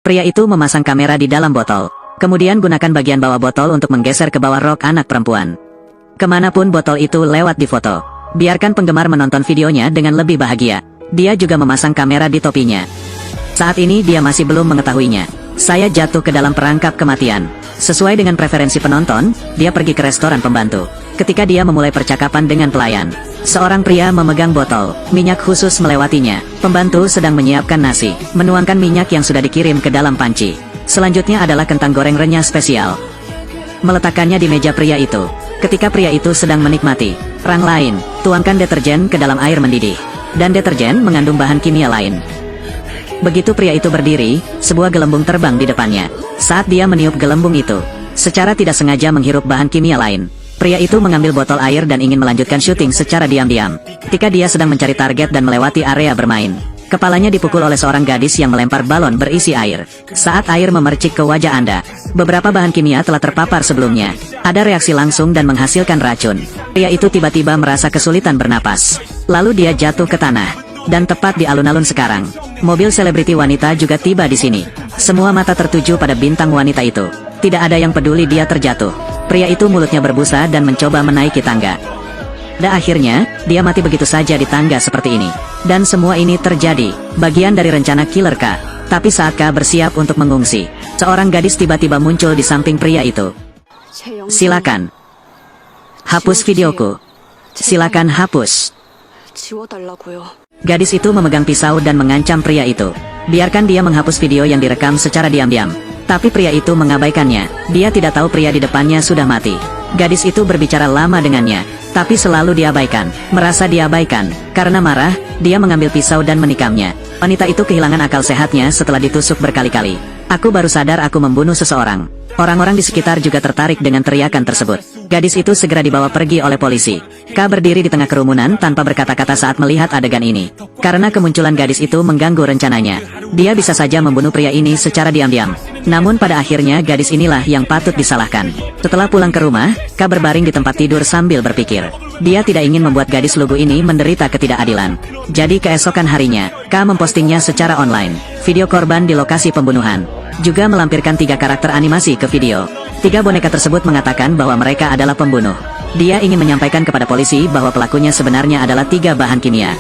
Pria itu memasang kamera di dalam botol. Kemudian gunakan bagian bawah botol untuk menggeser ke bawah rok anak perempuan. Kemanapun botol itu lewat di foto. Biarkan penggemar menonton videonya dengan lebih bahagia. Dia juga memasang kamera di topinya. Saat ini dia masih belum mengetahuinya. Saya jatuh ke dalam perangkap kematian. Sesuai dengan preferensi penonton, dia pergi ke restoran pembantu. Ketika dia memulai percakapan dengan pelayan, seorang pria memegang botol minyak khusus melewatinya. Pembantu sedang menyiapkan nasi, menuangkan minyak yang sudah dikirim ke dalam panci. Selanjutnya adalah kentang goreng renyah spesial. Meletakkannya di meja pria itu. Ketika pria itu sedang menikmati, orang lain, tuangkan deterjen ke dalam air mendidih. Dan deterjen mengandung bahan kimia lain. Begitu pria itu berdiri, sebuah gelembung terbang di depannya. Saat dia meniup gelembung itu, secara tidak sengaja menghirup bahan kimia lain. Pria itu mengambil botol air dan ingin melanjutkan syuting secara diam-diam. Ketika dia sedang mencari target dan melewati area bermain, kepalanya dipukul oleh seorang gadis yang melempar balon berisi air. Saat air memercik ke wajah Anda, beberapa bahan kimia telah terpapar sebelumnya. Ada reaksi langsung dan menghasilkan racun. Pria itu tiba-tiba merasa kesulitan bernapas. Lalu dia jatuh ke tanah. Dan tepat di alun-alun sekarang, mobil selebriti wanita juga tiba di sini. Semua mata tertuju pada bintang wanita itu. Tidak ada yang peduli dia terjatuh. Pria itu mulutnya berbusa dan mencoba menaiki tangga. Dan akhirnya, dia mati begitu saja di tangga seperti ini. Dan semua ini terjadi, bagian dari rencana Killer K. Tapi saat K bersiap untuk mengungsi, seorang gadis tiba-tiba muncul di samping pria itu. Silakan. Hapus videoku. Silakan hapus. Gadis itu memegang pisau dan mengancam pria itu. Biarkan dia menghapus video yang direkam secara diam-diam. Tapi pria itu mengabaikannya. Dia tidak tahu pria di depannya sudah mati. Gadis itu berbicara lama dengannya, tapi selalu diabaikan. Merasa diabaikan. Karena marah, dia mengambil pisau dan menikamnya. Wanita itu kehilangan akal sehatnya setelah ditusuk berkali-kali. Aku baru sadar aku membunuh seseorang. Orang-orang di sekitar juga tertarik dengan teriakan tersebut. Gadis itu segera dibawa pergi oleh polisi. K berdiri di tengah kerumunan tanpa berkata-kata saat melihat adegan ini. Karena kemunculan gadis itu mengganggu rencananya. Dia bisa saja membunuh pria ini secara diam-diam. Namun pada akhirnya gadis inilah yang patut disalahkan. Setelah pulang ke rumah, K berbaring di tempat tidur sambil berpikir. Dia tidak ingin membuat gadis lugu ini menderita ketidakadilan. Jadi keesokan harinya, K mempostingnya secara online. Video korban di lokasi pembunuhan. Juga melampirkan 3 karakter animasi ke video. 3 boneka tersebut mengatakan bahwa mereka adalah pembunuh. Dia ingin menyampaikan kepada polisi bahwa pelakunya sebenarnya adalah 3 bahan kimia.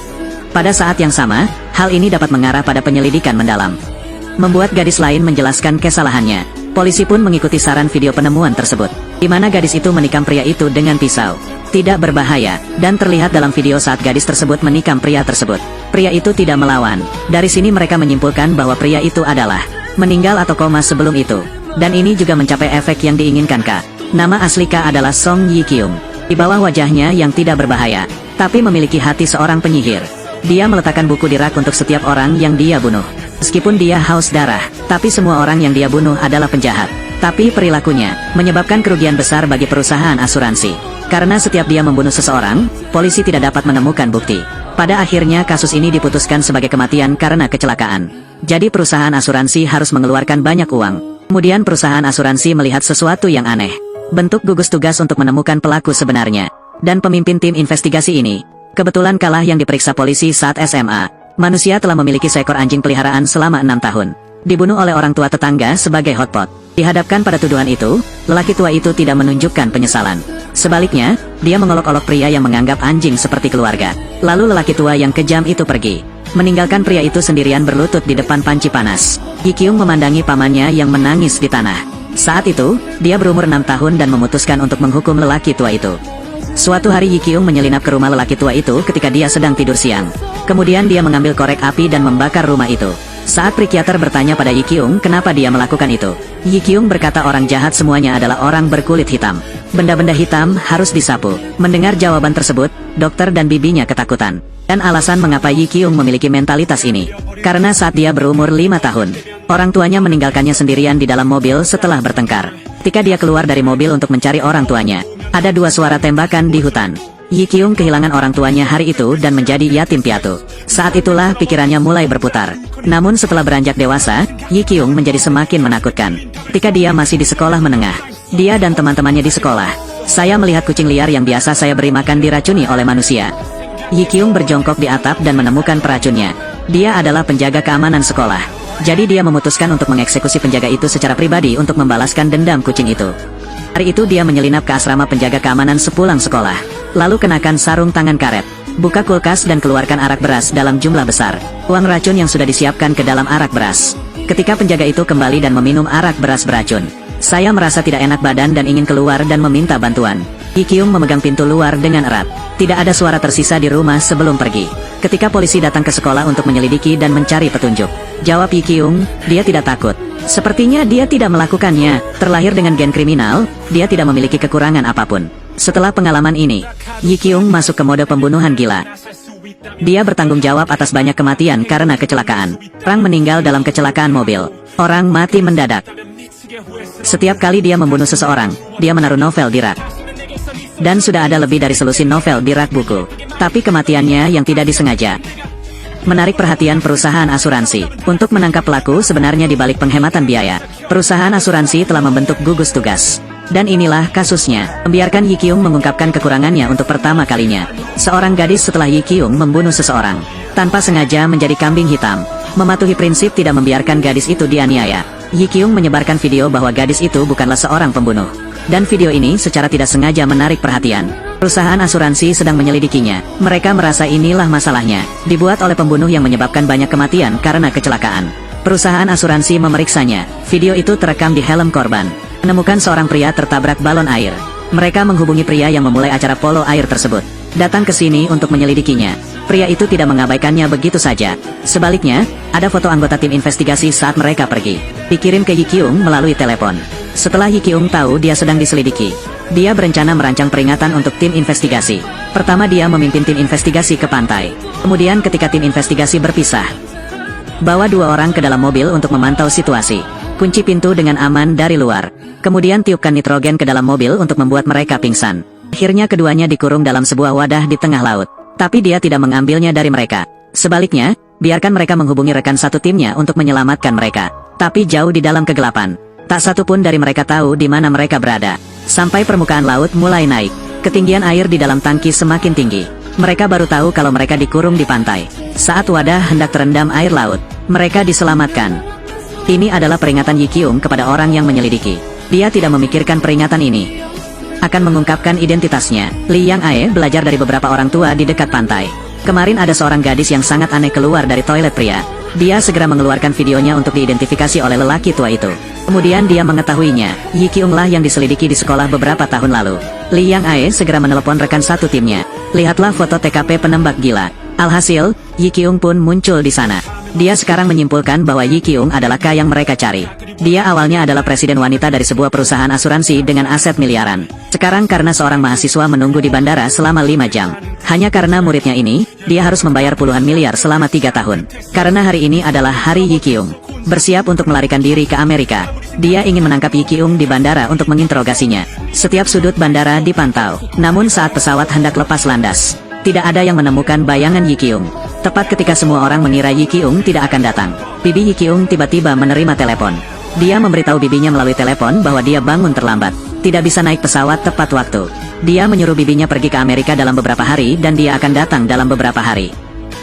Pada saat yang sama, hal ini dapat mengarah pada penyelidikan mendalam. Membuat gadis lain menjelaskan kesalahannya. Polisi pun mengikuti saran video penemuan tersebut, di mana gadis itu menikam pria itu dengan pisau. Tidak berbahaya, dan terlihat dalam video saat gadis tersebut menikam pria tersebut. Pria itu tidak melawan. Dari sini mereka menyimpulkan bahwa pria itu adalah meninggal atau koma sebelum itu. Dan ini juga mencapai efek yang diinginkan K. Nama asli K adalah Song Yi Kyung. Di bawah wajahnya yang tidak berbahaya, tapi memiliki hati seorang penyihir. Dia meletakkan buku di rak untuk setiap orang yang dia bunuh. Meskipun dia haus darah, tapi semua orang yang dia bunuh adalah penjahat. Tapi perilakunya menyebabkan kerugian besar bagi perusahaan asuransi. Karena setiap dia membunuh seseorang, polisi tidak dapat menemukan bukti. Pada akhirnya kasus ini diputuskan sebagai kematian karena kecelakaan. Jadi perusahaan asuransi harus mengeluarkan banyak uang. Kemudian perusahaan asuransi melihat sesuatu yang aneh. Bentuk gugus tugas untuk menemukan pelaku sebenarnya. Dan pemimpin tim investigasi ini, kebetulan kalah yang diperiksa polisi saat SMA. Manusia telah memiliki seekor anjing peliharaan selama 6 tahun. Dibunuh oleh orang tua tetangga sebagai hotpot. Dihadapkan pada tuduhan itu, lelaki tua itu tidak menunjukkan penyesalan. Sebaliknya, dia mengolok-olok pria yang menganggap anjing seperti keluarga. Lalu lelaki tua yang kejam itu pergi, meninggalkan pria itu sendirian berlutut di depan panci panas. Yi Kyung memandangi pamannya yang menangis di tanah. Saat itu, dia berumur 6 tahun dan memutuskan untuk menghukum lelaki tua itu. Suatu hari Yi Kyung menyelinap ke rumah lelaki tua itu ketika dia sedang tidur siang. Kemudian dia mengambil korek api dan membakar rumah itu. Saat psikiater bertanya pada Yi Kyung kenapa dia melakukan itu, Yi Kyung berkata orang jahat semuanya adalah orang berkulit hitam. Benda-benda hitam harus disapu. Mendengar jawaban tersebut, dokter dan bibinya ketakutan. Dan alasan mengapa Yi Kyung memiliki mentalitas ini, karena saat dia berumur 5 tahun, orang tuanya meninggalkannya sendirian di dalam mobil setelah bertengkar. Ketika dia keluar dari mobil untuk mencari orang tuanya, ada 2 suara tembakan di hutan. Yi Kyung kehilangan orang tuanya hari itu dan menjadi yatim piatu. Saat itulah pikirannya mulai berputar. Namun setelah beranjak dewasa, Yi Kyung menjadi semakin menakutkan. Ketika dia masih di sekolah menengah, dia dan teman-temannya di sekolah, saya melihat kucing liar yang biasa saya beri makan diracuni oleh manusia. Yi Kyung berjongkok di atap dan menemukan peracunnya. Dia adalah penjaga keamanan sekolah. Jadi dia memutuskan untuk mengeksekusi penjaga itu secara pribadi untuk membalaskan dendam kucing itu. Hari itu dia menyelinap ke asrama penjaga keamanan sepulang sekolah. Lalu kenakan sarung tangan karet. Buka kulkas dan keluarkan arak beras dalam jumlah besar. Uang racun yang sudah disiapkan ke dalam arak beras. Ketika penjaga itu kembali dan meminum arak beras beracun, saya merasa tidak enak badan dan ingin keluar dan meminta bantuan. Yi Kyung memegang pintu luar dengan erat. Tidak ada suara tersisa di rumah sebelum pergi. Ketika polisi datang ke sekolah untuk menyelidiki dan mencari petunjuk, jawab Yi Kyung, dia tidak takut. Sepertinya dia tidak melakukannya. Terlahir dengan gen kriminal, dia tidak memiliki kekurangan apapun. Setelah pengalaman ini, Yi Kyung masuk ke mode pembunuhan gila. Dia bertanggung jawab atas banyak kematian karena kecelakaan. Orang meninggal dalam kecelakaan mobil. Orang mati mendadak. Setiap kali dia membunuh seseorang, dia menaruh novel di rak. Dan sudah ada lebih dari selusin novel di rak buku. Tapi kematiannya yang tidak disengaja menarik perhatian perusahaan asuransi. Untuk menangkap pelaku sebenarnya di balik penghematan biaya, perusahaan asuransi telah membentuk gugus tugas. Dan inilah kasusnya. Membiarkan Yi Kyung mengungkapkan kekurangannya untuk pertama kalinya. Seorang gadis setelah Yi Kyung membunuh seseorang tanpa sengaja menjadi kambing hitam. Mematuhi prinsip tidak membiarkan gadis itu dianiaya, Yi Kyung menyebarkan video bahwa gadis itu bukanlah seorang pembunuh. Dan video ini secara tidak sengaja menarik perhatian. Perusahaan asuransi sedang menyelidikinya. Mereka merasa inilah masalahnya. Dibuat oleh pembunuh yang menyebabkan banyak kematian karena kecelakaan. Perusahaan asuransi memeriksanya. Video itu terekam di helm korban. Menemukan seorang pria tertabrak balon air. Mereka menghubungi pria yang memulai acara polo air tersebut. Datang ke sini untuk menyelidikinya. Pria itu tidak mengabaikannya begitu saja. Sebaliknya, ada foto anggota tim investigasi saat mereka pergi. Dikirim ke Yi Kyung melalui telepon. Setelah Yi Kyung tahu dia sedang diselidiki, dia berencana merancang peringatan untuk tim investigasi. Pertama dia memimpin tim investigasi ke pantai. Kemudian ketika tim investigasi berpisah, bawa 2 orang ke dalam mobil untuk memantau situasi. Kunci pintu dengan aman dari luar. Kemudian tiupkan nitrogen ke dalam mobil untuk membuat mereka pingsan. Akhirnya keduanya dikurung dalam sebuah wadah di tengah laut. Tapi dia tidak mengambilnya dari mereka. Sebaliknya, biarkan mereka menghubungi rekan satu timnya untuk menyelamatkan mereka. Tapi jauh di dalam kegelapan. Tak satu pun dari mereka tahu di mana mereka berada. Sampai permukaan laut mulai naik. Ketinggian air di dalam tangki semakin tinggi. Mereka baru tahu kalau mereka dikurung di pantai. Saat wadah hendak terendam air laut, mereka diselamatkan. Ini adalah peringatan Yi Kyung kepada orang yang menyelidiki. Dia tidak memikirkan peringatan ini akan mengungkapkan identitasnya. Lee Yang Ae belajar dari beberapa orang tua di dekat pantai. Kemarin ada seorang gadis yang sangat aneh keluar dari toilet pria. Dia segera mengeluarkan videonya untuk diidentifikasi oleh lelaki tua itu. Kemudian dia mengetahuinya, Yi Kyung lah yang diselidiki di sekolah beberapa tahun lalu. Lee Yang Ae segera menelepon rekan satu timnya. Lihatlah foto TKP penembak gila. Alhasil, Yi Kyung pun muncul di sana. Dia sekarang menyimpulkan bahwa Yi Kyung adalah K yang mereka cari. Dia awalnya adalah presiden wanita dari sebuah perusahaan asuransi dengan aset miliaran. Sekarang karena seorang mahasiswa menunggu di bandara selama 5 jam. Hanya karena muridnya ini, dia harus membayar puluhan miliar selama 3 tahun. Karena hari ini adalah hari Yi Kyung bersiap untuk melarikan diri ke Amerika. Dia ingin menangkap Yi Kyung di bandara untuk menginterogasinya. Setiap sudut bandara dipantau. Namun saat pesawat hendak lepas landas, tidak ada yang menemukan bayangan Yi Kyung. Tepat ketika semua orang mengira Yi Kyung tidak akan datang, bibi Yi Kyung tiba-tiba menerima telepon. Dia memberitahu bibinya melalui telepon bahwa dia bangun terlambat, tidak bisa naik pesawat tepat waktu. Dia menyuruh bibinya pergi ke Amerika dalam beberapa hari dan dia akan datang dalam beberapa hari.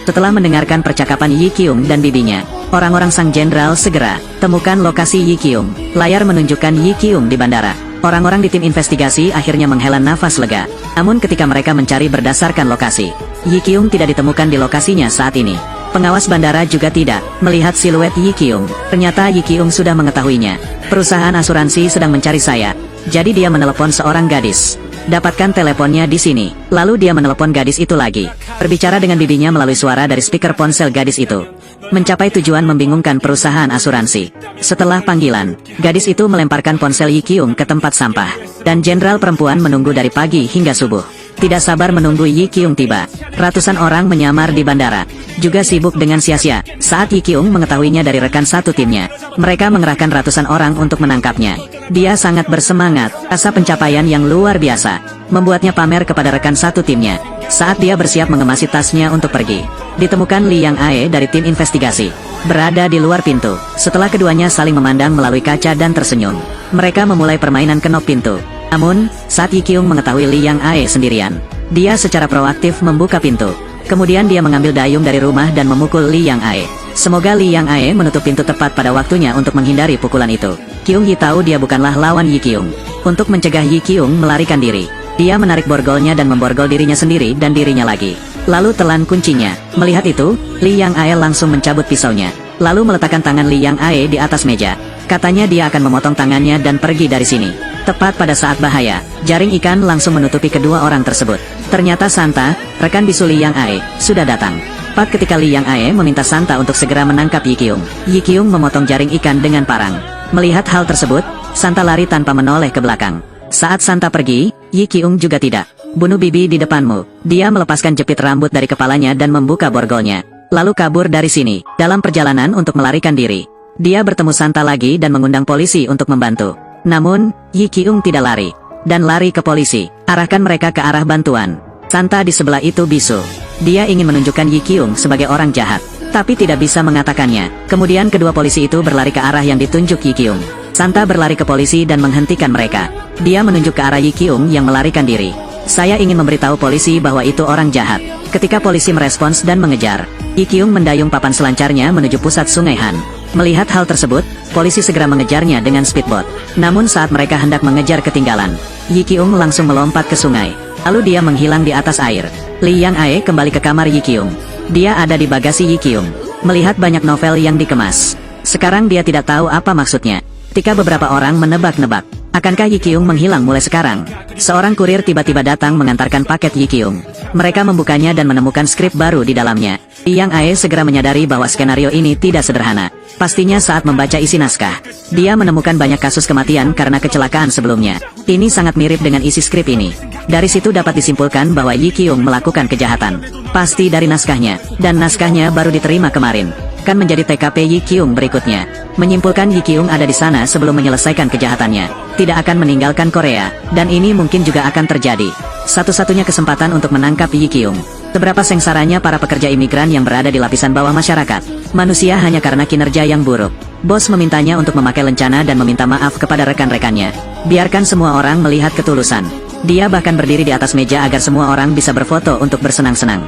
Setelah mendengarkan percakapan Yi Kyung dan bibinya, orang-orang sang jenderal segera temukan lokasi Yi Kyung. Layar menunjukkan Yi Kyung di bandara. Orang-orang di tim investigasi akhirnya menghela nafas lega. Namun ketika mereka mencari berdasarkan lokasi, Yi Kyung tidak ditemukan di lokasinya saat ini. Pengawas bandara juga tidak melihat siluet Yi Kyung. Ternyata Yi Kyung sudah mengetahuinya. Perusahaan asuransi sedang mencari saya. Jadi dia menelepon seorang gadis. Dapatkan teleponnya di sini. Lalu dia menelepon gadis itu lagi. Berbicara dengan bibinya melalui suara dari speaker ponsel gadis itu. Mencapai tujuan membingungkan perusahaan asuransi. Setelah panggilan, gadis itu melemparkan ponsel Yi Kyung ke tempat sampah. Dan jenderal perempuan menunggu dari pagi hingga subuh. Tidak sabar menunggu Yi Kyung tiba. Ratusan orang menyamar di bandara. Juga sibuk dengan sia-sia. Saat Yi Kyung mengetahuinya dari rekan satu timnya, mereka mengerahkan ratusan orang untuk menangkapnya. Dia sangat bersemangat. Rasa pencapaian yang luar biasa membuatnya pamer kepada rekan satu timnya. Saat dia bersiap mengemasi tasnya untuk pergi, ditemukan Lee Yang Ae dari tim investigasi berada di luar pintu. Setelah keduanya saling memandang melalui kaca dan tersenyum, mereka memulai permainan kenop pintu. Namun, saat Yi Kyung mengetahui Lee Yang Ae sendirian, dia secara proaktif membuka pintu. Kemudian dia mengambil dayung dari rumah dan memukul Lee Yang Ae. Semoga Li Yang Ae menutup pintu tepat pada waktunya untuk menghindari pukulan itu. Kyung Yi tahu dia bukanlah lawan Yi Kyung. Untuk mencegah Yi Kyung melarikan diri, dia menarik borgolnya dan memborgol dirinya sendiri dan dirinya lagi. Lalu telan kuncinya. Melihat itu, Li Yang Ae langsung mencabut pisaunya. Lalu meletakkan tangan Li Yang Ae di atas meja. Katanya dia akan memotong tangannya dan pergi dari sini. Tepat pada saat bahaya, jaring ikan langsung menutupi kedua orang tersebut. Ternyata Santa, rekan bisu Li Yang Ae, sudah datang. Pas ketika Li Yang Ae meminta Santa untuk segera menangkap Yi Kyung, Yi Kyung memotong jaring ikan dengan parang. Melihat hal tersebut, Santa lari tanpa menoleh ke belakang. Saat Santa pergi, Yi Kyung juga tidak. Bunuh bibi di depanmu. Dia melepaskan jepit rambut dari kepalanya dan membuka borgolnya. Lalu kabur dari sini, dalam perjalanan untuk melarikan diri. Dia bertemu Santa lagi dan mengundang polisi untuk membantu. Namun, Yi Kyung tidak lari. Dan lari ke polisi. Arahkan mereka ke arah bantuan. Santa di sebelah itu bisu. Dia ingin menunjukkan Yi Kyung sebagai orang jahat. Tapi tidak bisa mengatakannya. Kemudian kedua polisi itu berlari ke arah yang ditunjuk Yi Kyung. Santa berlari ke polisi dan menghentikan mereka. Dia menunjuk ke arah Yi Kyung yang melarikan diri. Saya ingin memberitahu polisi bahwa itu orang jahat. Ketika polisi merespons dan mengejar, Yi Kyung mendayung papan selancarnya menuju pusat Sungai Han. Melihat hal tersebut, polisi segera mengejarnya dengan speedboat. Namun saat mereka hendak mengejar ketinggalan, Yi Kyung langsung melompat ke sungai. Lalu dia menghilang di atas air. Li Yang Ae kembali ke kamar Yi Kyung. Dia ada di bagasi Yi Kyung. Melihat banyak novel yang dikemas. Sekarang dia tidak tahu apa maksudnya. Ketika beberapa orang menebak-nebak, akankah Yi Kyung menghilang mulai sekarang? Seorang kurir tiba-tiba datang mengantarkan paket Yi Kyung. Mereka membukanya dan menemukan skrip baru di dalamnya. Li Yang Ae segera menyadari bahwa skenario ini tidak sederhana. Pastinya saat membaca isi naskah, dia menemukan banyak kasus kematian karena kecelakaan sebelumnya. Ini sangat mirip dengan isi skrip ini. Dari situ dapat disimpulkan bahwa Yi Kyung melakukan kejahatan. Pasti dari naskahnya, dan naskahnya baru diterima kemarin. Kan menjadi TKP Yi Kyung berikutnya. Menyimpulkan Yi Kyung ada di sana sebelum menyelesaikan kejahatannya. Tidak akan meninggalkan Korea, dan ini mungkin juga akan terjadi. Satu-satunya kesempatan untuk menangkap Yi Kyung. Seberapa sengsaranya para pekerja imigran yang berada di lapisan bawah masyarakat. Manusia hanya karena kinerja yang buruk. Bos memintanya untuk memakai lencana dan meminta maaf kepada rekan-rekannya. Biarkan semua orang melihat ketulusan. Dia bahkan berdiri di atas meja agar semua orang bisa berfoto untuk bersenang-senang.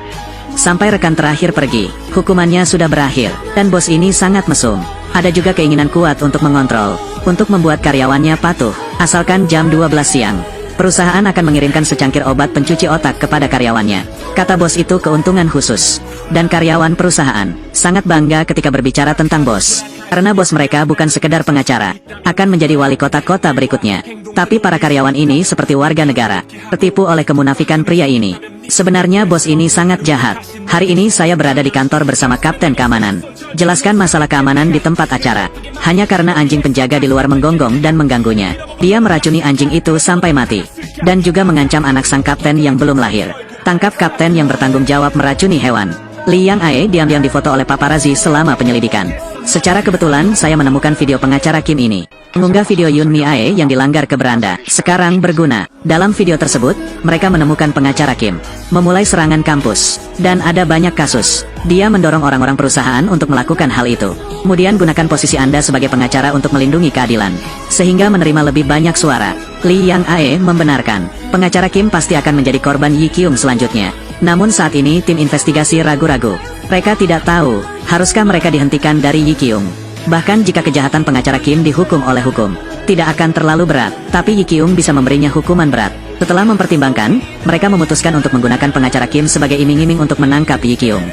Sampai rekan terakhir pergi, hukumannya sudah berakhir, dan bos ini sangat mesum. Ada juga keinginan kuat untuk mengontrol, untuk membuat karyawannya patuh, asalkan jam 12 siang. Perusahaan akan mengirimkan secangkir obat pencuci otak kepada karyawannya. Kata bos itu keuntungan khusus. Dan karyawan perusahaan sangat bangga ketika berbicara tentang bos. Karena bos mereka bukan sekedar pengacara, akan menjadi wali kota-kota berikutnya. Tapi para karyawan ini seperti warga negara, tertipu oleh kemunafikan pria ini. Sebenarnya bos ini sangat jahat. Hari ini saya berada di kantor bersama Kapten Keamanan. Jelaskan masalah keamanan di tempat acara. Hanya karena anjing penjaga di luar menggonggong dan mengganggunya. Dia meracuni anjing itu sampai mati. Dan juga mengancam anak sang kapten yang belum lahir. Tangkap kapten yang bertanggung jawab meracuni hewan. Li Yang Ae diam-diam difoto oleh paparazzi selama penyelidikan. Secara kebetulan saya menemukan video pengacara Kim ini. Mengunggah video Yun Mi Ae yang dilanggar ke beranda. Sekarang berguna. Dalam video tersebut, mereka menemukan pengacara Kim. Memulai serangan kampus. Dan ada banyak kasus. Dia mendorong orang-orang perusahaan untuk melakukan hal itu. Kemudian gunakan posisi Anda sebagai pengacara untuk melindungi keadilan. Sehingga menerima lebih banyak suara. Li Yang Ae membenarkan. Pengacara Kim pasti akan menjadi korban Yi Kyung selanjutnya. Namun saat ini tim investigasi ragu-ragu. Mereka tidak tahu, haruskah mereka dihentikan dari Yi Kyung. Bahkan jika kejahatan pengacara Kim dihukum oleh hukum, tidak akan terlalu berat, tapi Yi Kyung bisa memberinya hukuman berat. Setelah mempertimbangkan, mereka memutuskan untuk menggunakan pengacara Kim sebagai iming-iming untuk menangkap Yi Kyung.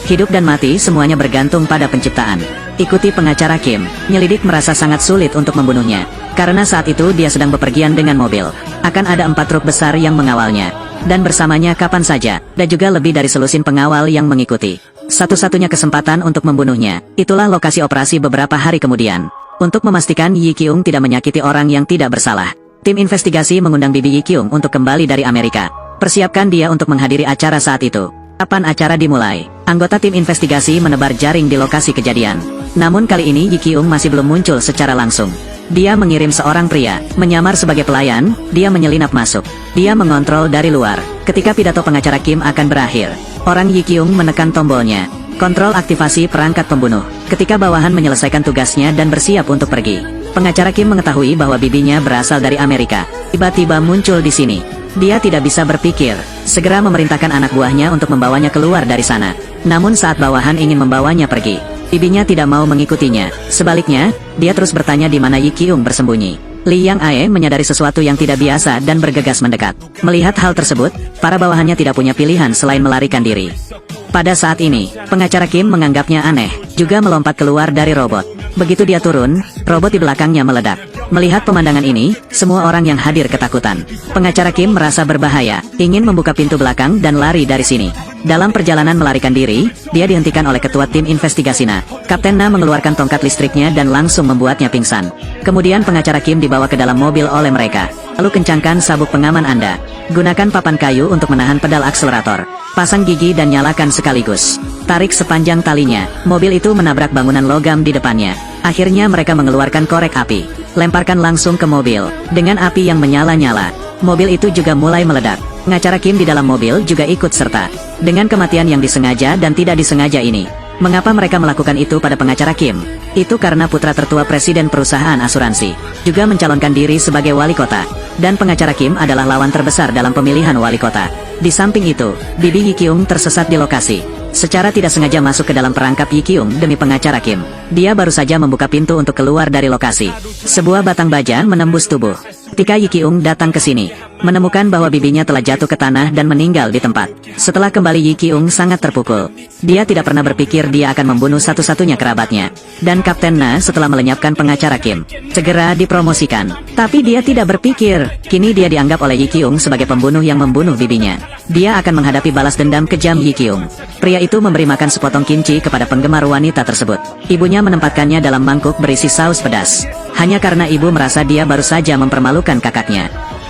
Hidup dan mati semuanya bergantung pada penciptaan. Ikuti pengacara Kim. Nyelidik merasa sangat sulit untuk membunuhnya. Karena saat itu dia sedang bepergian dengan mobil. Akan ada 4 truk besar yang mengawalnya. Dan bersamanya kapan saja, dan juga lebih dari selusin pengawal yang mengikuti. Satu-satunya kesempatan untuk membunuhnya. Itulah lokasi operasi beberapa hari kemudian. Untuk memastikan Yi Kyung tidak menyakiti orang yang tidak bersalah, tim investigasi mengundang bibi Yi Kyung untuk kembali dari Amerika. Persiapkan dia untuk menghadiri acara saat itu. Kapan acara dimulai? Anggota tim investigasi menebar jaring di lokasi kejadian. Namun kali ini Yi Kyung masih belum muncul secara langsung. Dia mengirim seorang pria, menyamar sebagai pelayan, dia menyelinap masuk. Dia mengontrol dari luar. Ketika pidato pengacara Kim akan berakhir, orang Yi Kyung menekan tombolnya. Kontrol aktivasi perangkat pembunuh. Ketika bawahan menyelesaikan tugasnya dan bersiap untuk pergi, pengacara Kim mengetahui bahwa bibinya berasal dari Amerika. Tiba-tiba muncul di sini. Dia tidak bisa berpikir, segera memerintahkan anak buahnya untuk membawanya keluar dari sana. Namun saat bawahan ingin membawanya pergi, Bibinya tidak mau mengikutinya. Sebaliknya, dia terus bertanya di mana Yi Qiong bersembunyi. Li Yang Ae menyadari sesuatu yang tidak biasa dan bergegas mendekat. Melihat hal tersebut, para bawahannya tidak punya pilihan selain melarikan diri. Pada saat ini, pengacara Kim menganggapnya aneh, juga melompat keluar dari robot. Begitu dia turun, robot di belakangnya meledak. Melihat pemandangan ini, semua orang yang hadir ketakutan. Pengacara Kim merasa berbahaya, ingin membuka pintu belakang dan lari dari sini. Dalam perjalanan melarikan diri, dia dihentikan oleh ketua tim investigasi Na. Kapten Na mengeluarkan tongkat listriknya dan langsung membuatnya pingsan. Kemudian pengacara Kim dibawa ke dalam mobil oleh mereka. Lalu kencangkan sabuk pengaman Anda. Gunakan papan kayu untuk menahan pedal akselerator. Pasang gigi dan nyalakan sekaligus. Tarik sepanjang talinya. Mobil itu menabrak bangunan logam di depannya. Akhirnya mereka mengeluarkan korek api. Lemparkan langsung ke mobil. Dengan api yang menyala-nyala, mobil itu juga mulai meledak. Pengacara Kim di dalam mobil juga ikut serta. Dengan kematian yang disengaja dan tidak disengaja ini, mengapa mereka melakukan itu pada pengacara Kim? Itu karena putra tertua presiden perusahaan asuransi juga mencalonkan diri sebagai wali kota, dan pengacara Kim adalah lawan terbesar dalam pemilihan wali kota. Di samping itu, bibi Yi Qiong tersesat di lokasi. Secara tidak sengaja masuk ke dalam perangkap Yi Qiong demi pengacara Kim. Dia baru saja membuka pintu untuk keluar dari lokasi. Sebuah batang baja menembus tubuh. Ketika Yi Qiong datang ke sini, menemukan bahwa bibinya telah jatuh ke tanah dan meninggal di tempat. Setelah kembali, Yi Qiong sangat terpukul. Dia tidak pernah berpikir dia akan membunuh satu-satunya kerabatnya. Dan Kapten Na setelah melenyapkan pengacara Kim, segera dipromosikan. Tapi dia tidak berpikir, kini dia dianggap oleh Yi Qiong sebagai pembunuh yang membunuh bibinya. Dia akan menghadapi balas dendam kejam Yi Qiong. Pria itu memberi makan sepotong kimchi kepada penggemar wanita tersebut. Ibunya menempatkannya dalam mangkuk berisi saus pedas. Hanya karena ibu merasa dia baru saja mempermalukan kakaknya.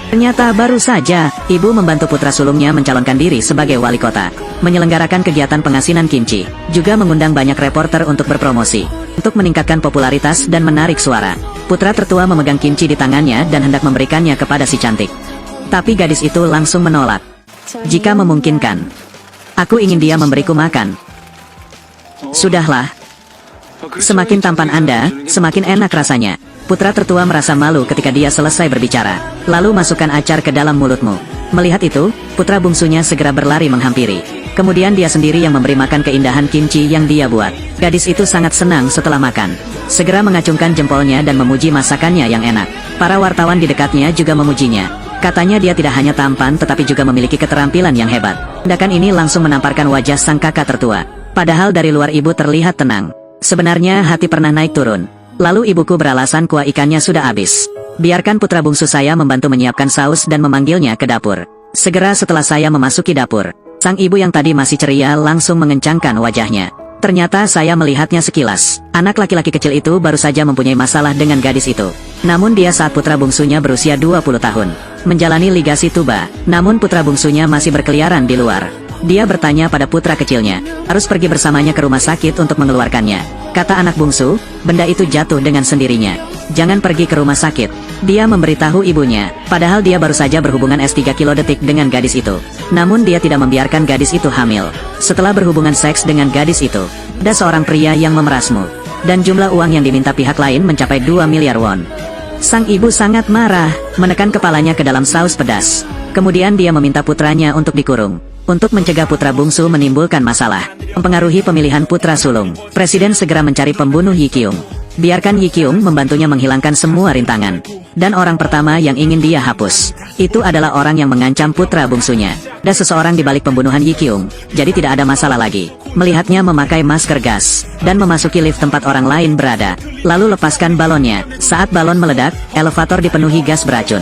Ternyata baru saja, ibu membantu putra sulungnya mencalonkan diri sebagai wali kota, menyelenggarakan kegiatan pengasinan kimchi, juga mengundang banyak reporter untuk berpromosi, untuk meningkatkan popularitas dan menarik suara. Putra tertua memegang kimchi di tangannya dan hendak memberikannya kepada si cantik. Tapi gadis itu langsung menolak. Jika memungkinkan, aku ingin dia memberiku makan. Sudahlah. Semakin tampan Anda, semakin enak rasanya. Putra tertua merasa malu ketika dia selesai berbicara. Lalu masukkan acar ke dalam mulutmu. Melihat itu, putra bungsunya segera berlari menghampiri. Kemudian dia sendiri yang memberi makan keindahan kimchi yang dia buat. Gadis itu sangat senang setelah makan. Segera mengacungkan jempolnya dan memuji masakannya yang enak. Para wartawan di dekatnya juga memujinya. Katanya dia tidak hanya tampan tetapi juga memiliki keterampilan yang hebat. Tindakan ini langsung menamparkan wajah sang kakak tertua. Padahal dari luar ibu terlihat tenang. Sebenarnya hati pernah naik turun. Lalu ibuku beralasan kuah ikannya sudah habis. Biarkan putra bungsu saya membantu menyiapkan saus dan memanggilnya ke dapur. Segera setelah saya memasuki dapur, sang ibu yang tadi masih ceria langsung mengencangkan wajahnya. Ternyata saya melihatnya sekilas. Anak laki-laki kecil itu baru saja mempunyai masalah dengan gadis itu. Namun dia saat putra bungsunya berusia 20 tahun. Menjalani ligasi tuba, namun putra bungsunya masih berkeliaran di luar. Dia bertanya pada putra kecilnya, harus pergi bersamanya ke rumah sakit untuk mengeluarkannya. Kata anak bungsu, benda itu jatuh dengan sendirinya. Jangan pergi ke rumah sakit. Dia memberitahu ibunya, padahal dia baru saja berhubungan S3 kilo detik dengan gadis itu. Namun dia tidak membiarkan gadis itu hamil. Setelah berhubungan seks dengan gadis itu, ada seorang pria yang memerasmu. Dan jumlah uang yang diminta pihak lain mencapai 2 miliar won. Sang ibu sangat marah, menekan kepalanya ke dalam saus pedas. Kemudian dia meminta putranya untuk dikurung. Untuk mencegah putra bungsu menimbulkan masalah, mempengaruhi pemilihan putra sulung, presiden segera mencari pembunuh Yi Qiong. Biarkan Yi Qiong membantunya menghilangkan semua rintangan. Dan orang pertama yang ingin dia hapus, itu adalah orang yang mengancam putra bungsunya. Ada seseorang di balik pembunuhan Yi Qiong, jadi tidak ada masalah lagi. Melihatnya memakai masker gas, dan memasuki lift tempat orang lain berada. Lalu lepaskan balonnya. Saat balon meledak, elevator dipenuhi gas beracun.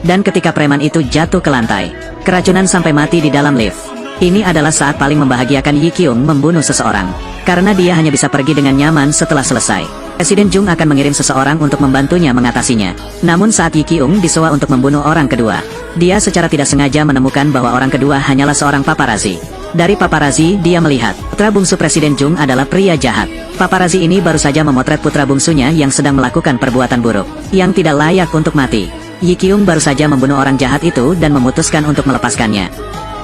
Dan ketika preman itu jatuh ke lantai, keracunan sampai mati di dalam lift. Ini adalah saat paling membahagiakan Yi Qiong membunuh seseorang. Karena dia hanya bisa pergi dengan nyaman setelah selesai. Presiden Jung akan mengirim seseorang untuk membantunya mengatasinya. Namun saat Yi Qiong disewa untuk membunuh orang kedua, dia secara tidak sengaja menemukan bahwa orang kedua hanyalah seorang paparazi. Dari paparazi, dia melihat putra bungsu Presiden Jung adalah pria jahat. Paparazi ini baru saja memotret putra bungsunya yang sedang melakukan perbuatan buruk, yang tidak layak untuk mati. Yi Qiong baru saja membunuh orang jahat itu dan memutuskan untuk melepaskannya.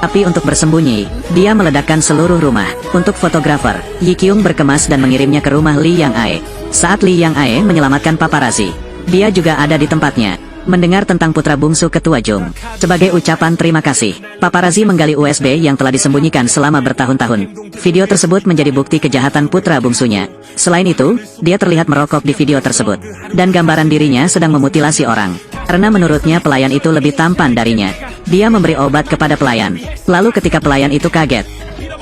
Tapi untuk bersembunyi, dia meledakkan seluruh rumah. Untuk fotografer, Yi Qiong berkemas dan mengirimnya ke rumah Li Yang Ae. Saat Li Yang Ae menyelamatkan paparazi, dia juga ada di tempatnya. mendengar tentang putra bungsu Ketua Jung. Sebagai ucapan terima kasih, paparazi menggali USB yang telah disembunyikan selama bertahun-tahun. Video tersebut menjadi bukti kejahatan putra bungsunya. Selain itu, dia terlihat merokok di video tersebut. Dan gambaran dirinya sedang memutilasi orang. Karena menurutnya pelayan itu lebih tampan darinya. Dia memberi obat kepada pelayan. Lalu ketika pelayan itu kaget,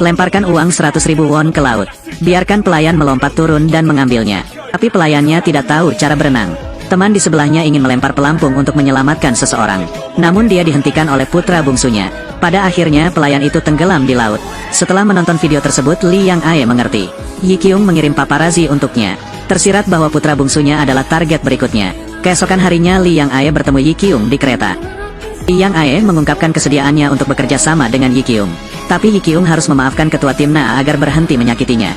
lemparkan uang 100.000 won ke laut. Biarkan pelayan melompat turun dan mengambilnya. Tapi pelayannya tidak tahu cara berenang. Teman di sebelahnya ingin melempar pelampung untuk menyelamatkan seseorang. Namun dia dihentikan oleh putra bungsunya. Pada akhirnya pelayan itu tenggelam di laut. Setelah menonton video tersebut, Lee Yang Ae mengerti. Yi Kyung mengirim paparazi untuknya. Tersirat bahwa putra bungsunya adalah target berikutnya. Keesokan harinya Lee Yang Ae bertemu Yi Kyung di kereta. Lee Yang Ae mengungkapkan kesediaannya untuk bekerja sama dengan Yi Kyung. Tapi Yi Kyung harus memaafkan ketua tim Na agar berhenti menyakitinya.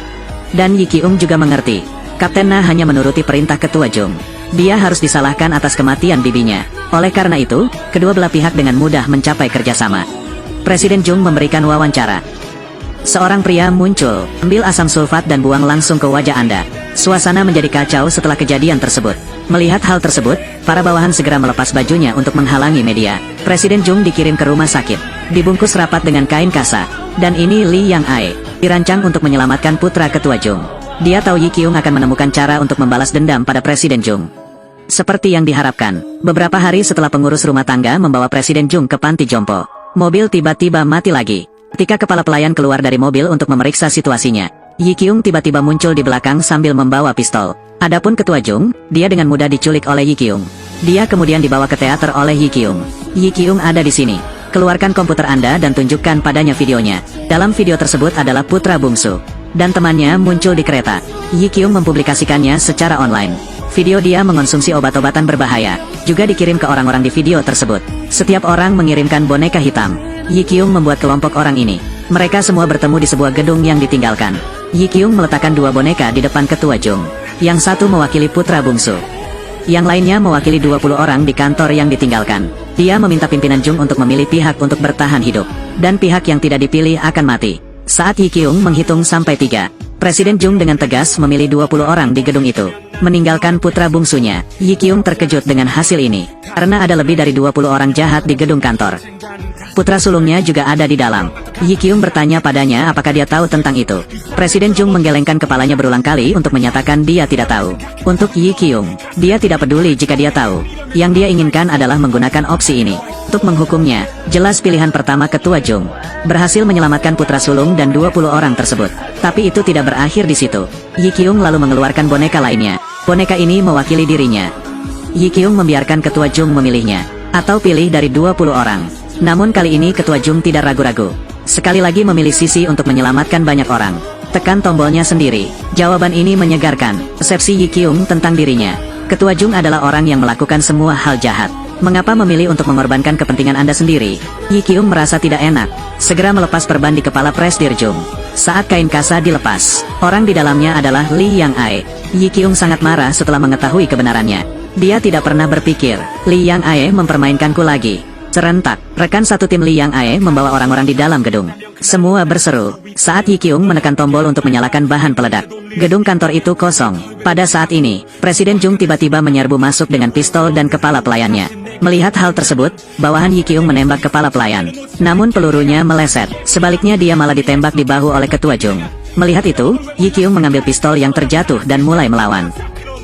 Dan Yi Kyung juga mengerti. Kapten Na hanya menuruti perintah ketua Jung. Dia harus disalahkan atas kematian bibinya. Oleh karena itu, kedua belah pihak dengan mudah mencapai kerjasama. Presiden Jung memberikan wawancara. Seorang pria muncul, ambil asam sulfat dan buang langsung ke wajah Anda. Suasana menjadi kacau setelah kejadian tersebut. Melihat hal tersebut, para bawahan segera melepas bajunya untuk menghalangi media. Presiden Jung dikirim ke rumah sakit, dibungkus rapat dengan kain kasa. Dan ini Lee Yang Ae, dirancang untuk menyelamatkan putra ketua Jung. Dia tahu Yi Kyung akan menemukan cara untuk membalas dendam pada Presiden Jung. Seperti yang diharapkan, beberapa hari setelah pengurus rumah tangga membawa Presiden Jung ke panti jompo, mobil tiba-tiba mati lagi. Ketika kepala pelayan keluar dari mobil untuk memeriksa situasinya, Yi Kyung tiba-tiba muncul di belakang sambil membawa pistol. Adapun ketua Jung, dia dengan mudah diculik oleh Yi Kyung. Dia kemudian dibawa ke teater oleh Yi Kyung. Yi Kyung ada di sini. Keluarkan komputer Anda dan tunjukkan padanya videonya. Dalam video tersebut adalah putra bungsu dan temannya muncul di kereta. Yi Kyung mempublikasikannya secara online. Video dia mengonsumsi obat-obatan berbahaya, juga dikirim ke orang-orang di video tersebut. Setiap orang mengirimkan boneka hitam. Yi Kyung membuat kelompok orang ini. Mereka semua bertemu di sebuah gedung yang ditinggalkan. Yi Kyung meletakkan dua boneka di depan ketua Jung. Yang satu mewakili putra bungsu. Yang lainnya mewakili 20 orang di kantor yang ditinggalkan. Dia meminta pimpinan Jung untuk memilih pihak untuk bertahan hidup. Dan pihak yang tidak dipilih akan mati. Saat Yi Kyung menghitung sampai 3, Presiden Jung dengan tegas memilih 20 orang di gedung itu, meninggalkan putra bungsunya. Yi Kyung terkejut dengan hasil ini, karena ada lebih dari 20 orang jahat di gedung kantor. Putra sulungnya juga ada di dalam. Yi Kyung bertanya padanya apakah dia tahu tentang itu. Presiden Jung menggelengkan kepalanya berulang kali untuk menyatakan dia tidak tahu. Untuk Yi Kyung, dia tidak peduli jika dia tahu. Yang dia inginkan adalah menggunakan opsi ini untuk menghukumnya. Jelas pilihan pertama ketua Jung berhasil menyelamatkan putra sulung dan 20 orang tersebut. Tapi itu tidak berakhir di situ. Yi Kyung lalu mengeluarkan boneka lainnya. Boneka ini mewakili dirinya. Yi Kyung membiarkan ketua Jung memilihnya, atau pilih dari 20 orang. Namun kali ini ketua Jung tidak ragu-ragu. Sekali lagi memilih sisi untuk menyelamatkan banyak orang. Tekan tombolnya sendiri. Jawaban ini menyegarkan persepsi Yi Kyung tentang dirinya. Ketua Jung adalah orang yang melakukan semua hal jahat. Mengapa memilih untuk mengorbankan kepentingan Anda sendiri? Yi Kyung merasa tidak enak. Segera melepas perban di kepala Presdir Jung. Saat kain kasa dilepas, orang di dalamnya adalah Lee Yang Ae. Yi Kyung sangat marah setelah mengetahui kebenarannya. Dia tidak pernah berpikir, Lee Yang Ae mempermainkanku lagi. Serentak, rekan satu tim Lee Yang Ae membawa orang-orang di dalam gedung. Semua berseru, saat Yi Kyung menekan tombol untuk menyalakan bahan peledak. Gedung kantor itu kosong. Pada saat ini, Presiden Jung tiba-tiba menyerbu masuk dengan pistol dan kepala pelayannya. Melihat hal tersebut, bawahan Yi Kyung menembak kepala pelayan. Namun pelurunya meleset. Sebaliknya dia malah ditembak di bahu oleh ketua Jung. Melihat itu, Yi Kyung mengambil pistol yang terjatuh dan mulai melawan.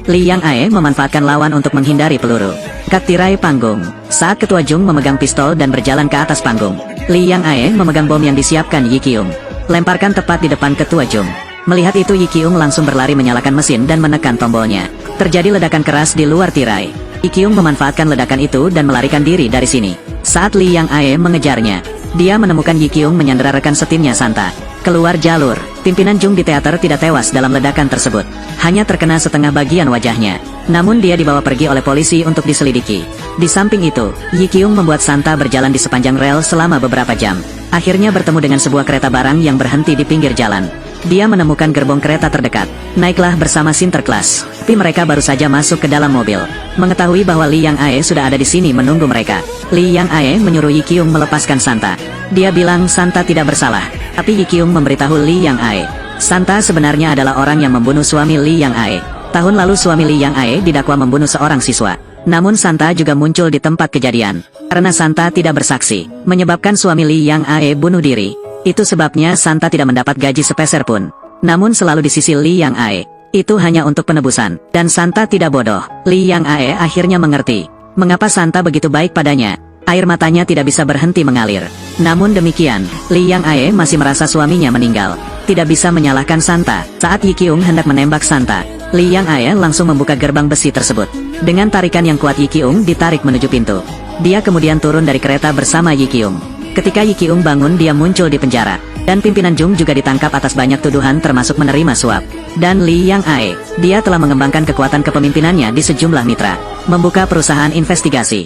Lee Yang Ae memanfaatkan lawan untuk menghindari peluru. Kat tirai panggung. Saat ketua Jung memegang pistol dan berjalan ke atas panggung, Lee Yang Ae memegang bom yang disiapkan Yi Kyung. Lemparkan tepat di depan ketua Jung. Melihat itu Yi Kyung langsung berlari menyalakan mesin dan menekan tombolnya. Terjadi ledakan keras di luar tirai. Yi Kyung memanfaatkan ledakan itu dan melarikan diri dari sini. Saat Lee Yang Ae mengejarnya, dia menemukan Yi Kyung menyandera rekan setimnya Santa. Keluar jalur, pimpinan Jung di teater tidak tewas dalam ledakan tersebut. Hanya terkena setengah bagian wajahnya. Namun dia dibawa pergi oleh polisi untuk diselidiki. Di samping itu, Yi Kyung membuat Santa berjalan di sepanjang rel selama beberapa jam. Akhirnya bertemu dengan sebuah kereta barang yang berhenti di pinggir jalan. Dia menemukan gerbong kereta terdekat. Naiklah bersama Sinterklas. Tapi mereka baru saja masuk ke dalam mobil. Mengetahui bahwa Lee Yang Ae sudah ada di sini menunggu mereka, Lee Yang Ae menyuruh Yi Kyung melepaskan Santa. Dia bilang Santa tidak bersalah. Tapi Yi Kyung memberitahu Lee Yang Ae, Santa sebenarnya adalah orang yang membunuh suami Lee Yang Ae. Tahun lalu suami Lee Yang Ae didakwa membunuh seorang siswa. Namun Santa juga muncul di tempat kejadian. Karena Santa tidak bersaksi, menyebabkan suami Li Yang Ae bunuh diri. Itu sebabnya Santa tidak mendapat gaji sepeser pun. Namun selalu di sisi Li Yang Ae. Itu hanya untuk penebusan. Dan Santa tidak bodoh. Li Yang Ae akhirnya mengerti. Mengapa Santa begitu baik padanya. Air matanya tidak bisa berhenti mengalir. Namun demikian, Li Yang Ae masih merasa suaminya meninggal. Tidak bisa menyalahkan Santa. Saat Yi Kyung hendak menembak Santa, Li Yang Ae langsung membuka gerbang besi tersebut. Dengan tarikan yang kuat, Yi Kyung ditarik menuju pintu. Dia kemudian turun dari kereta bersama Yi Kyung. Ketika Yi Kyung bangun, dia muncul di penjara. Dan pimpinan Jung juga ditangkap atas banyak tuduhan termasuk menerima suap. Dan Li Yang Ae, dia telah mengembangkan kekuatan kepemimpinannya di sejumlah mitra. Membuka perusahaan investigasi.